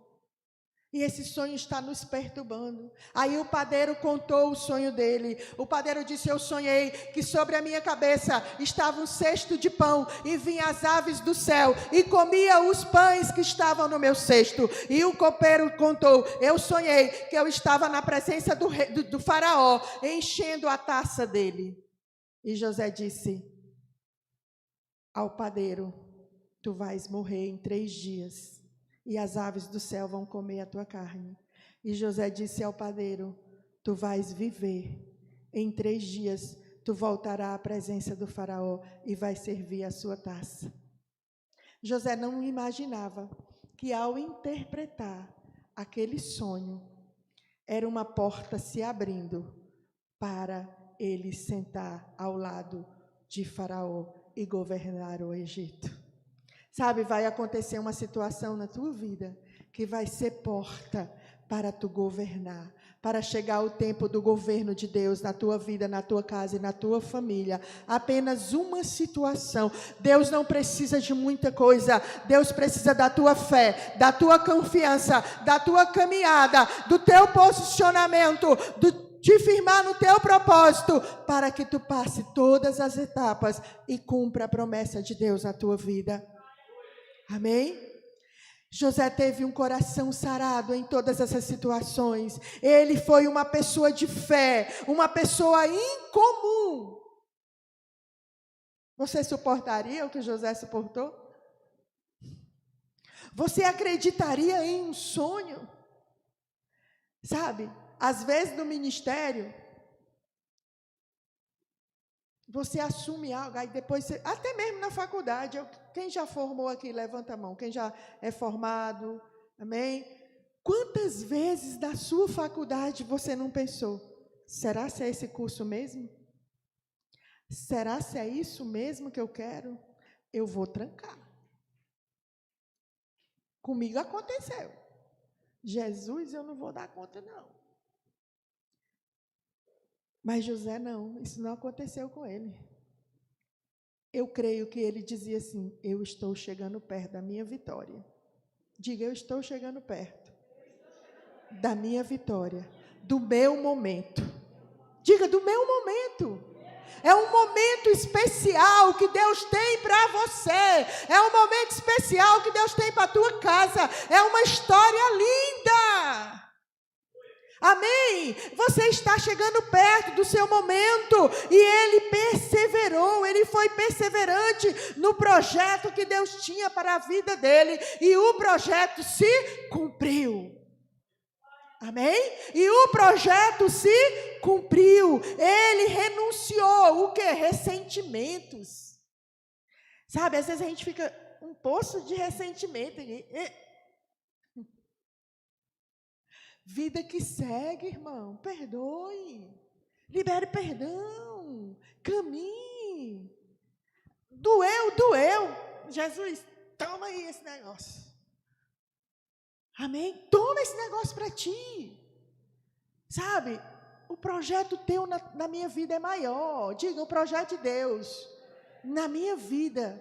E esse sonho está nos perturbando. Aí o padeiro contou o sonho dele. O padeiro disse, eu sonhei que sobre a minha cabeça estava um cesto de pão e vinham as aves do céu e comia os pães que estavam no meu cesto. E o copeiro contou, eu sonhei que eu estava na presença do faraó, enchendo a taça dele. E José disse ao padeiro: tu vais morrer em 3 dias, e as aves do céu vão comer a tua carne. E José disse ao padeiro: tu vais viver, em 3 dias tu voltarás à presença do faraó e vais servir a sua taça. José não imaginava que ao interpretar aquele sonho, era uma porta se abrindo para ele sentar ao lado de Faraó e governar o Egito. Sabe, vai acontecer uma situação na tua vida que vai ser porta para tu governar, para chegar o tempo do governo de Deus na tua vida, na tua casa e na tua família. Apenas uma situação. Deus não precisa de muita coisa. Deus precisa da tua fé, da tua confiança, da tua caminhada, do teu posicionamento, de firmar no teu propósito, para que tu passe todas as etapas e cumpra a promessa de Deus na tua vida. Amém? José teve um coração sarado em todas essas situações. Ele foi uma pessoa de fé, uma pessoa incomum. Você suportaria o que José suportou? Você acreditaria em um sonho? Sabe, às vezes no ministério, você assume algo, aí depois, até mesmo na faculdade, quem já formou aqui, levanta a mão, quem já é formado, amém? Quantas vezes da sua faculdade você não pensou, será se é esse curso mesmo? Será se é isso mesmo que eu quero? Eu vou trancar. Comigo aconteceu. Jesus, eu não vou dar conta não. Mas José não, isso não aconteceu com ele. Eu creio que ele dizia assim: eu estou chegando perto da minha vitória. Diga, eu estou chegando perto da minha vitória, do meu momento. Diga, do meu momento. É um momento especial que Deus tem para você. É um momento especial que Deus tem para a tua casa. É uma história linda. Amém? Você está chegando perto do seu momento. E ele perseverou, ele foi perseverante no projeto que Deus tinha para a vida dele. E o projeto se cumpriu. Amém? E o projeto se cumpriu. Ele renunciou. O quê? Ressentimentos. Sabe, às vezes a gente fica um poço de ressentimento. Vida que segue, irmão. Perdoe. Libere perdão. Caminhe. Doeu, doeu. Jesus, toma aí esse negócio. Amém? Toma esse negócio para ti. Sabe, o projeto teu na minha vida é maior. Diga, o projeto de Deus na minha vida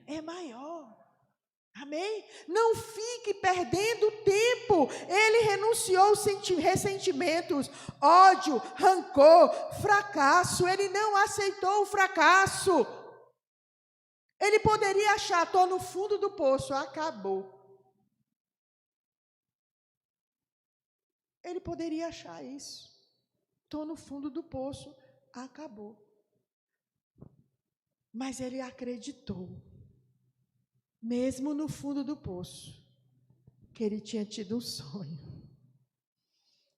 é maior. Amém? Não fique perdendo tempo. Ele renunciou ressentimentos, ódio, rancor, fracasso. Ele não aceitou o fracasso. Ele poderia achar, estou no fundo do poço, acabou. Ele poderia achar isso. Estou no fundo do poço, acabou. Mas ele acreditou, mesmo no fundo do poço, que ele tinha tido um sonho.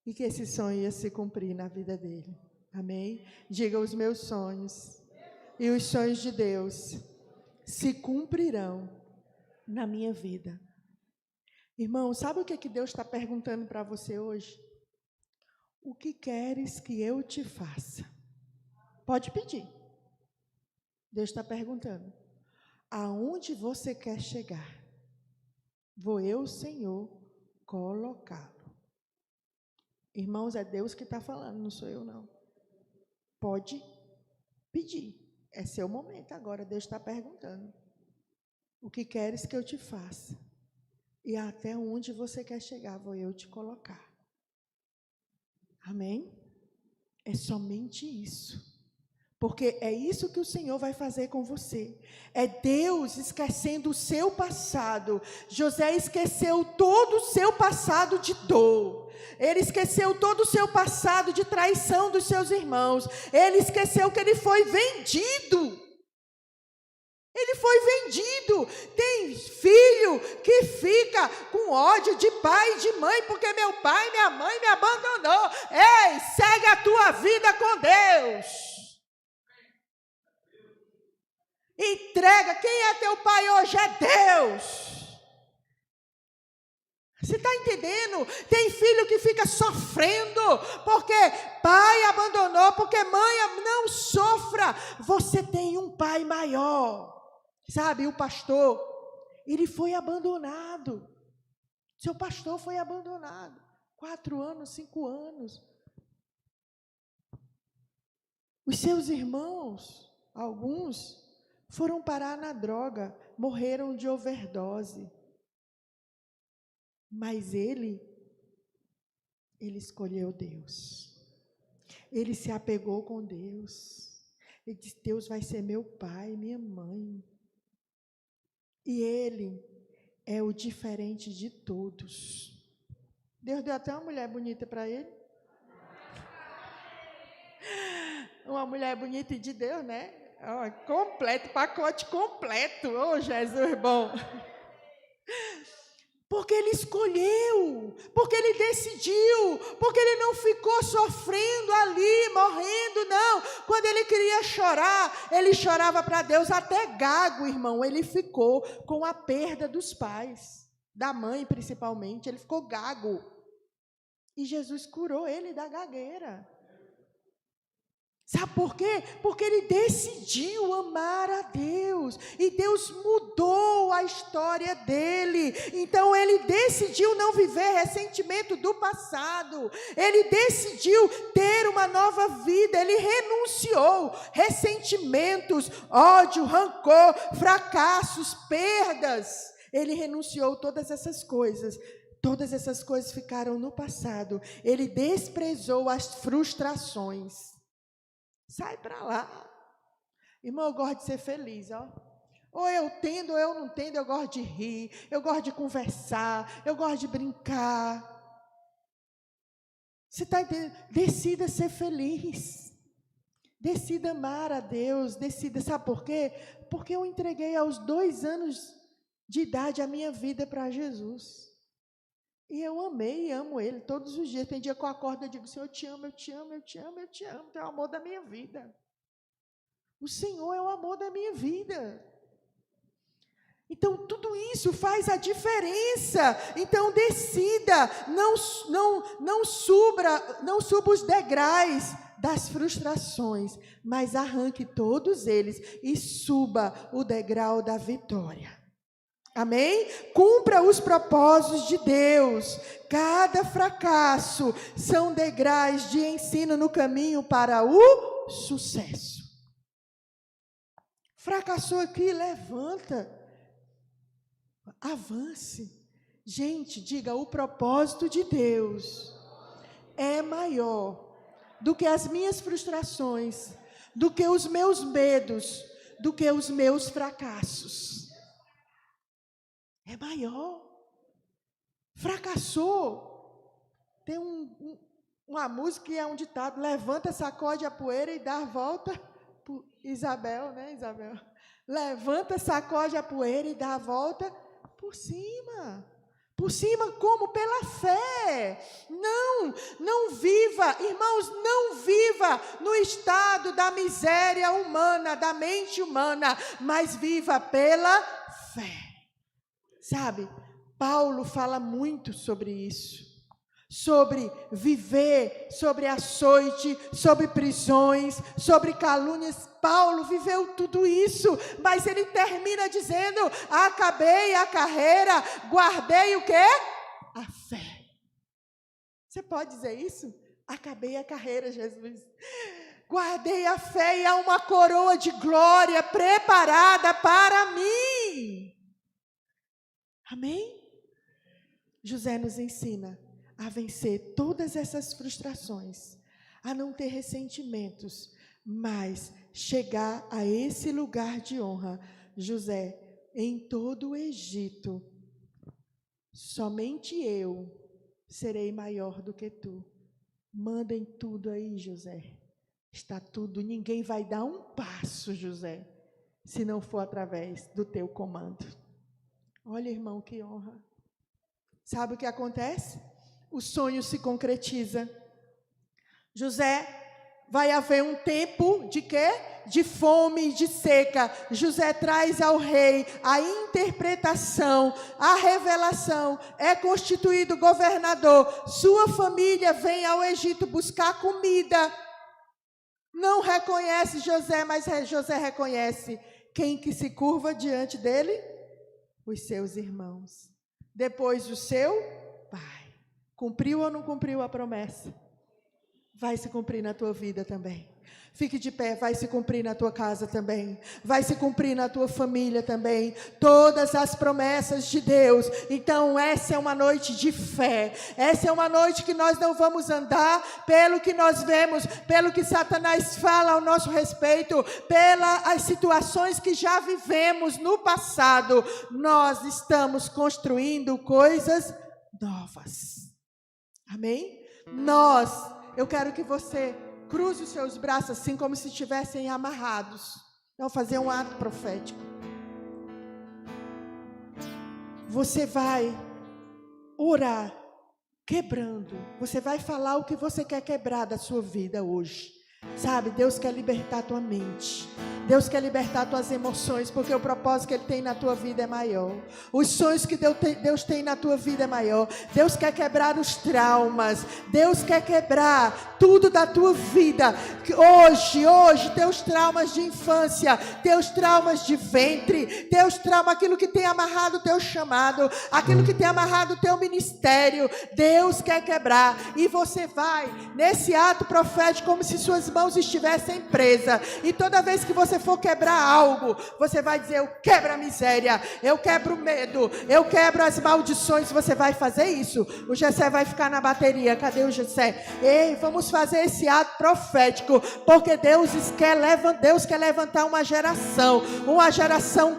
E que esse sonho ia se cumprir na vida dele. Amém? Diga, os meus sonhos e os sonhos de Deus se cumprirão na minha vida. Irmão, sabe o que Deus está perguntando para você hoje? O que queres que eu te faça? Pode pedir. Deus está perguntando. Aonde você quer chegar? Vou eu, Senhor, colocá-lo. Irmãos, é Deus que está falando, não sou eu não. Pode pedir. É seu momento agora, Deus está perguntando. O que queres que eu te faça? E até onde você quer chegar, vou eu te colocar. Amém? É somente isso. Porque é isso que o Senhor vai fazer com você. É Deus esquecendo o seu passado. José esqueceu todo o seu passado de dor. Ele esqueceu todo o seu passado de traição dos seus irmãos. Ele esqueceu que ele foi vendido. Ele foi vendido. Tem filho que fica com ódio de pai e de mãe, porque meu pai e minha mãe me abandonou. Ei, segue a tua vida com Deus. Entrega. Quem é teu pai hoje? É Deus. Você está entendendo? Tem filho que fica sofrendo porque pai abandonou, porque mãe não sofra. Você tem um pai maior. Sabe, o pastor, ele foi abandonado. Seu pastor foi abandonado. 4 anos, 5 anos. Os seus irmãos, alguns, foram parar na droga, morreram de overdose. Mas ele escolheu Deus. Ele se apegou com Deus. Ele disse, Deus vai ser meu pai, minha mãe. E ele é o diferente de todos. Deus deu até uma mulher bonita para ele. Uma mulher bonita de Deus, né? Completo, pacote completo. Oh, Jesus bom. Porque ele escolheu, porque ele decidiu, porque ele não ficou sofrendo ali, morrendo, não. Quando ele queria chorar, ele chorava para Deus, até gago, irmão, ele ficou com a perda dos pais, da mãe principalmente, ele ficou gago. E Jesus curou ele da gagueira. Sabe por quê? Porque ele decidiu amar a Deus. E Deus mudou a história dele. Então ele decidiu não viver ressentimento do passado. Ele decidiu ter uma nova vida. Ele renunciou ressentimentos, ódio, rancor, fracassos, perdas. Ele renunciou todas essas coisas. Todas essas coisas ficaram no passado. Ele desprezou as frustrações. Sai para lá. Irmão, eu gosto de ser feliz, ó. Ou eu tendo, ou eu não tendo, eu gosto de rir, eu gosto de conversar, eu gosto de brincar. Você está entendendo? Decida ser feliz. Decida amar a Deus, decida, sabe por quê? Porque eu entreguei aos 2 anos de idade a minha vida para Jesus. E eu amei e amo Ele todos os dias. Tem dia que eu acordo e digo, Senhor, eu te amo, eu te amo, eu te amo, eu te amo. Tu é o amor da minha vida. O Senhor é o amor da minha vida. Então, tudo isso faz a diferença. Então, decida, não suba os degraus das frustrações, mas arranque todos eles e suba o degrau da vitória. Amém? Cumpra os propósitos de Deus. Cada fracasso são degraus de ensino no caminho para o sucesso. Fracassou aqui, levanta. Avance. Gente, diga, o propósito de Deus é maior do que as minhas frustrações, do que os meus medos, do que os meus fracassos. É maior. Fracassou. Tem uma música que é um ditado, levanta, sacode a poeira e dá a volta. Isabel, né, Isabel? Levanta, sacode a poeira e dá a volta por cima. Por cima como? Pela fé. Não viva, irmãos, não viva no estado da miséria humana, da mente humana, mas viva pela fé. Sabe, Paulo fala muito sobre isso, sobre viver, sobre açoite, sobre prisões, sobre calúnias. Paulo viveu tudo isso, mas ele termina dizendo, acabei a carreira, guardei o quê? A fé. Você pode dizer isso? Acabei a carreira, Jesus. Guardei a fé e há uma coroa de glória preparada para mim. Amém? José nos ensina a vencer todas essas frustrações, a não ter ressentimentos, mas chegar a esse lugar de honra. José, em todo o Egito, somente eu serei maior do que tu. Mandem tudo aí, José. Está tudo, ninguém vai dar um passo, José, se não for através do teu comando. Olha, irmão, que honra. Sabe o que acontece? O sonho se concretiza. José, vai haver um tempo de quê? De fome e de seca. José traz ao rei a interpretação, a revelação, é constituído governador. Sua família vem ao Egito buscar comida. Não reconhece José, mas José reconhece quem que se curva diante dele? Os seus irmãos. Depois o seu pai. Cumpriu ou não cumpriu a promessa? Vai se cumprir na tua vida também. Fique de pé, vai se cumprir na tua casa também. Vai se cumprir na tua família também. Todas as promessas de Deus. Então essa é uma noite de fé. Essa é uma noite que nós não vamos andar pelo que nós vemos, pelo que Satanás fala ao nosso respeito, pelas situações que já vivemos no passado. Nós estamos construindo coisas novas. Amém? Eu quero que você cruze os seus braços assim como se estivessem amarrados. Vou fazer um ato profético. Você vai orar quebrando. Você vai falar o que você quer quebrar da sua vida hoje. Sabe, Deus quer libertar a tua mente. Deus quer libertar tuas emoções, porque o propósito que Ele tem na tua vida é maior. Os sonhos que Deus tem na tua vida é maior. Deus quer quebrar os traumas. Deus quer quebrar tudo da tua vida. Hoje, teus traumas de infância, teus traumas de ventre, teus traumas, aquilo que tem amarrado o teu chamado, aquilo que tem amarrado o teu ministério, Deus quer quebrar. E você vai nesse ato profético como se suas mãos estivessem presas. E toda vez que você for quebrar algo, você vai dizer: eu quebro a miséria, eu quebro o medo, eu quebro as maldições. Você vai fazer isso. O Gessé vai ficar na bateria. Cadê o Gessé? Ei, vamos fazer esse ato profético, porque Deus quer levantar uma geração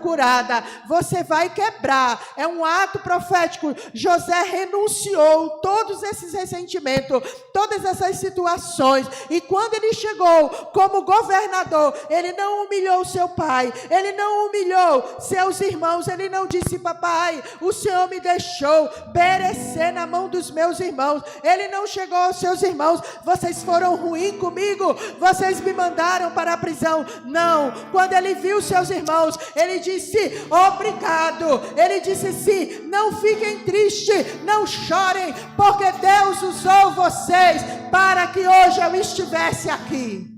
curada. Você vai quebrar. É um ato profético. José renunciou todos esses ressentimentos, todas essas situações, e quando ele chegou como governador, ele não humilhou seu pai, ele não humilhou seus irmãos, ele não disse: papai, o Senhor me deixou perecer na mão dos meus irmãos. Ele não chegou aos seus irmãos: vocês foram ruins comigo, vocês me mandaram para a prisão. Não, quando ele viu seus irmãos, ele disse: obrigado. Ele disse assim: não fiquem tristes, não chorem, porque Deus usou vocês para que hoje eu estivesse aqui.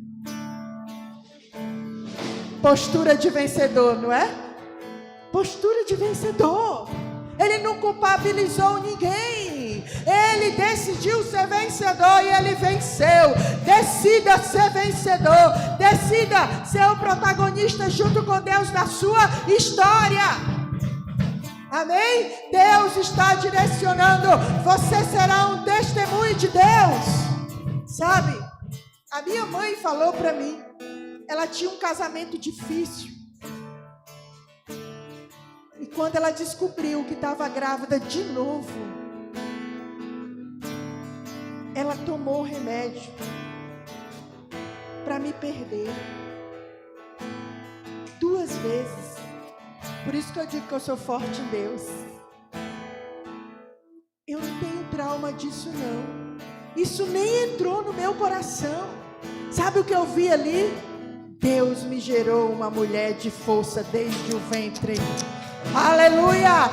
Postura de vencedor, não é? Postura de vencedor. Ele não culpabilizou ninguém. Ele decidiu ser vencedor e ele venceu. Decida ser vencedor. Decida ser o protagonista junto com Deus na sua história. Amém? Deus está direcionando. Você será um testemunho de Deus. Sabe? A minha mãe falou para mim. Ela tinha um casamento difícil. E quando ela descobriu que estava grávida de novo, ela tomou remédio para me perder 2 vezes. Por isso que eu digo que eu sou forte em Deus. Eu não tenho trauma disso não. Isso nem entrou no meu coração. Sabe o que eu vi ali? Deus me gerou uma mulher de força desde o ventre. Aleluia!